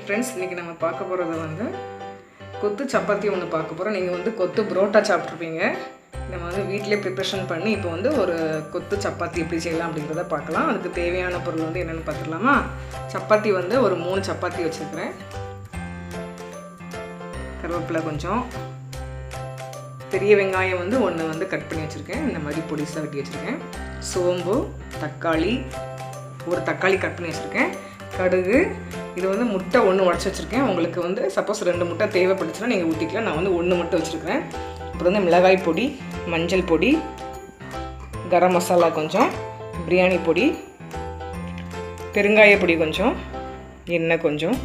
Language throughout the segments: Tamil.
ஃப்ரெண்ட்ஸ், இன்றைக்கி நம்ம பார்க்க போகிறது வந்து கொத்து சப்பாத்தி ஒன்று பார்க்க போகிறோம். நீங்கள் வந்து கொத்து புரோட்டா சாப்பிட்ருப்பீங்க. நம்ம வந்து வீட்டிலே ப்ரிப்ரேஷன் பண்ணி இப்போ வந்து ஒரு கொத்து சப்பாத்தி எப்படி செய்யலாம் அப்படிங்கிறத பார்க்கலாம். அதுக்கு தேவையான பொருள் வந்து என்னென்னு பார்த்துக்கலாமா? சப்பாத்தி வந்து ஒரு 3 சப்பாத்தி வச்சுருக்கிறேன். கருவேப்பிலை கொஞ்சம், பெரிய வெங்காயம் வந்து ஒன்று வந்து கட் பண்ணி வச்சுருக்கேன், இந்த மாதிரி பொடிசாக வெட்டி வச்சுருக்கேன். சோம்பு, தக்காளி, ஒரு தக்காளி கட் பண்ணி வச்சுருக்கேன். கடுகு, இது வந்து முட்டை ஒன்று உடச்சி வச்சுருக்கேன். உங்களுக்கு வந்து சப்போஸ் 2 முட்டை தேவைப்பட்டுச்சுன்னா நீங்கள் ஊற்றிக்கலாம். நான் வந்து 1 மட்டும் வச்சுருக்கிறேன். அப்புறம் வந்து மிளகாய் பொடி, மஞ்சள் பொடி, கரம் மசாலா கொஞ்சம், பிரியாணி பொடி, பெருங்காய பொடி கொஞ்சம், எண்ணெய் கொஞ்சம்.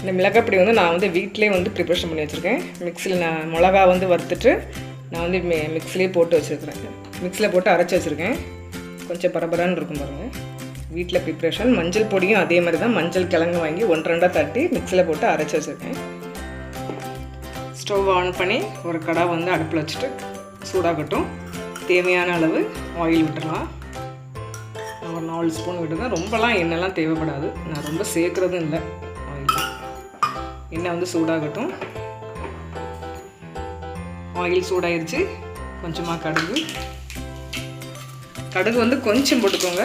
இந்த மிளகாய் பொடி வந்து நான் வந்து வீட்டிலே வந்து ப்ரிப்ரேஷன் பண்ணி வச்சுருக்கேன். மிக்சியில் நான் மிளகா வந்து வறுத்துட்டு நான் வந்து மிக்சிலே போட்டு வச்சுருக்கிறேன். மிக்சியில் போட்டு அரைச்சி வச்சுருக்கேன். கொஞ்சம் பரபரன்னு இருக்கும் பாருங்கள். வீட்டில் ப்ரிப்ரேஷன். மஞ்சள் பொடியும் அதே மாதிரி தான். மஞ்சள் கிழங்கு வாங்கி 1-2 தட்டி மிக்சியில் போட்டு அரைச்சி வச்சுருக்கேன். ஸ்டவ் ஆன் பண்ணி ஒரு கடாய் வந்து அடுப்பில் வச்சுட்டு சூடாகட்டும். தேவையான அளவு ஆயில் விட்டுடலாம். ஒரு 4 ஸ்பூன் விட்டுருந்தேன். ரொம்பலாம் எண்ணெய்லாம் தேவைப்படாது. நான் ரொம்ப சேர்க்குறதும் இல்லை. ஆயில் எண்ணெய் வந்து சூடாகட்டும். ஆயில் சூடாயிருச்சு. கொஞ்சமாக கடுகு வந்து கொஞ்சம் போட்டுக்கோங்க.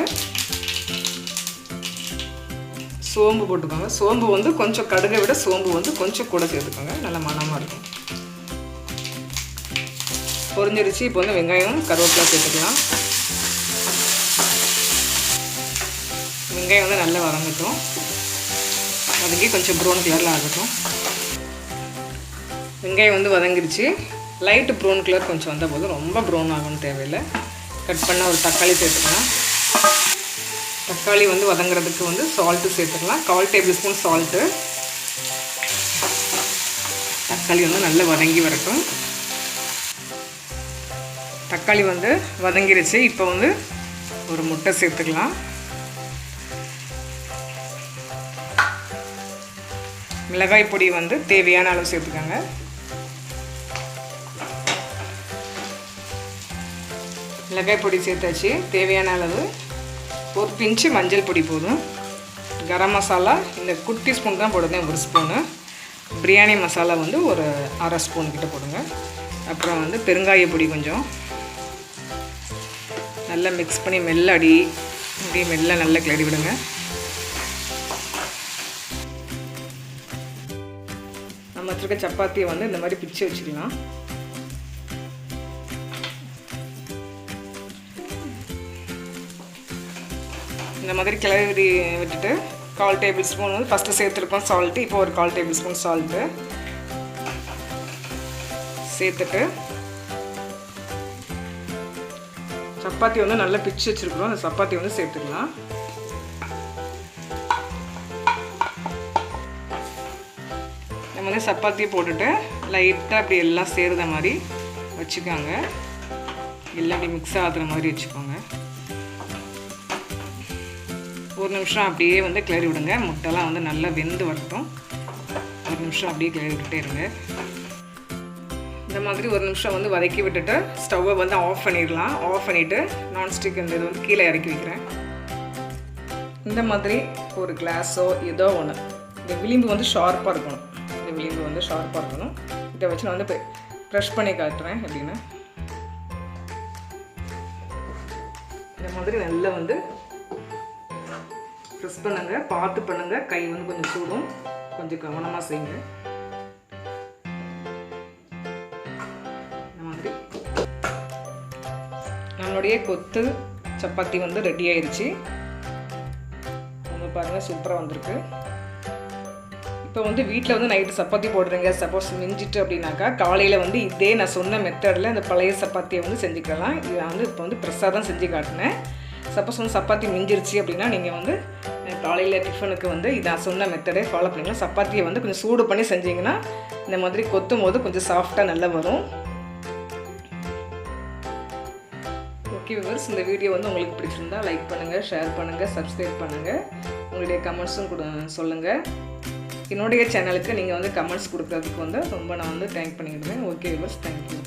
சோம்பு போட்டுக்கோங்க. சோம்பு வந்து கொஞ்சம், கடுகை விட சோம்பு வந்து கொஞ்சம் கூட சேர்த்துக்கோங்க. நல்ல மணமாக இருக்கும். பொரிஞ்சிருச்சு. இப்போ வந்து வெங்காயம், கருவேப்பிலை சேர்த்துக்கலாம். வெங்காயம் வந்து நல்லா வதங்கட்டும். வதங்கி கொஞ்சம் ப்ரௌன் கலரில் ஆகட்டும். வெங்காயம் வந்து வதங்கிருச்சு. லைட்டு ப்ரௌன் கலர் கொஞ்சம் வந்தால் போதும். ரொம்ப ப்ரௌன் ஆகணும்னு தேவையில்லை. கட் பண்ண ஒரு தக்காளி சேர்த்துக்கலாம். தக்காளி வந்து வதங்குறதுக்கு வந்து சால்ட்டு சேர்த்துக்கலாம். 1/4 டேபிள் ஸ்பூன் சால்ட்டு. தக்காளி வந்து நல்லா வதங்கி வரட்டும். தக்காளி வந்து வதங்கிருச்சு. இப்போ வந்து ஒரு முட்டை சேர்த்துக்கலாம். மிளகாய் பொடி வந்து தேவையான அளவு சேர்த்துக்கோங்க. மிளகாய் பொடி சேர்த்தாச்சு. தேவையான அளவு. ஒரு பிஞ்சு மஞ்சள் பொடி போதும். கரம் மசாலா இந்த குட்டி ஸ்பூன் தான் போடுறேன், 1 ஸ்பூனு. பிரியாணி மசாலா வந்து ஒரு 1/2 ஸ்பூன் கிட்ட போடுங்க. அப்புறம் வந்து பெருங்காய பொடி கொஞ்சம். நல்லா மிக்ஸ் பண்ணி மெல்ல நல்லா கிளறி விடுங்க. நம்ம வச்சுருக்க சப்பாத்தியை வந்து இந்த மாதிரி பிச்சு வச்சுக்கலாம். இந்த மாதிரி கிளறி விட்டுட்டு 1/4 டேபிள் ஸ்பூன் வந்து ஃபஸ்ட்டு சேர்த்துருக்கோம் சால்ட்டு. இப்போ ஒரு 1/4 டேபிள் ஸ்பூன் சால்ட்டு சேர்த்துட்டு சப்பாத்தி வந்து நல்லா பிச்சு வச்சுருக்குறோம். அந்த சப்பாத்தி வந்து சேர்த்துக்கலாம். நம்ம வந்து சப்பாத்தியை போட்டுட்டு லைட்டாக அப்படி எல்லாம் சேருத மாதிரி வச்சுக்கோங்க. எல்லாம் அப்படி மிக்ஸ் ஆகுற மாதிரி வச்சுக்கோங்க. 1 நிமிஷம் அப்படியே வந்து கிளறி விடுங்க. முட்டைலாம் வந்து நல்லா வெந்து வரட்டும். 1 நிமிஷம் அப்படியே கிளறி விட்டுட்டே இருங்க. இந்த மாதிரி 1 நிமிஷம் வந்து வதக்கி விட்டுட்டு ஸ்டவ்வை வந்து ஆஃப் பண்ணிடலாம். ஆஃப் பண்ணிவிட்டு நான்ஸ்டிக் இந்த இது வந்து கீழே இறக்கி வைக்கிறேன். இந்த மாதிரி ஒரு கிளாஸோ ஏதோ ஒன்று. இந்த விளிம்பு வந்து ஷார்ப்பாக இருக்கணும். இந்த விளிம்பு வந்து ஷார்ப்பாக இருக்கணும். இதை வச்சு நான் வந்து ப்ரெஷ் பண்ணி காட்டுறேன் எப்படின்னு. இந்த மாதிரி நல்லா வந்து ப்ரெஸ் பண்ணுங்க. பார்த்து பண்ணுங்க. கை வந்து கொஞ்சம் சூடும். கொஞ்சம் கவனமாக செய்யுங்க. இந்த மாதிரி நம்மளுடைய கொத்து சப்பாத்தி வந்து ரெடி ஆயிடுச்சு. பாருங்கள், சூப்பராக வந்திருக்கு. இப்போ வந்து வீட்டில் வந்து நைட்டு சப்பாத்தி போடுறீங்க, சப்போஸ் மிஞ்சிட்டு அப்படின்னாக்கா காலையில் வந்து இதே நான் சொன்ன மெத்தடில் இந்த பழைய சப்பாத்தியை வந்து செஞ்சுக்கலாம். இதை வந்து இப்போ வந்து ப்ரெஸ்ஸாக தான் செஞ்சு காட்டினேன். சப்போஸ் வந்து சப்பாத்தி மிஞ்சிருச்சு அப்படின்னா நீங்கள் வந்து காலையில் டிஃபனுக்கு வந்து இதான் சொன்ன மெத்தடே ஃபாலோ பண்ணிக்கலாம். சப்பாத்தியை வந்து கொஞ்சம் சூடு பண்ணி செஞ்சிங்கன்னா இந்த மாதிரி கொத்தும் போது கொஞ்சம் சாஃப்டாக நல்லா வரும். ஓகே வியூவர்ஸ், இந்த வீடியோ வந்து உங்களுக்கு பிடிச்சிருந்தா லைக் பண்ணுங்கள், ஷேர் பண்ணுங்கள், சப்ஸ்கிரைப் பண்ணுங்கள். உங்களுடைய கமெண்ட்ஸும் சொல்லுங்கள். என்னுடைய சேனலுக்கு நீங்கள் வந்து கமெண்ட்ஸ் கொடுக்குறதுக்கு வந்து ரொம்ப நான் வந்து தேங்க் பண்ணிக்கிடுவேன். Okay viewers, thank you.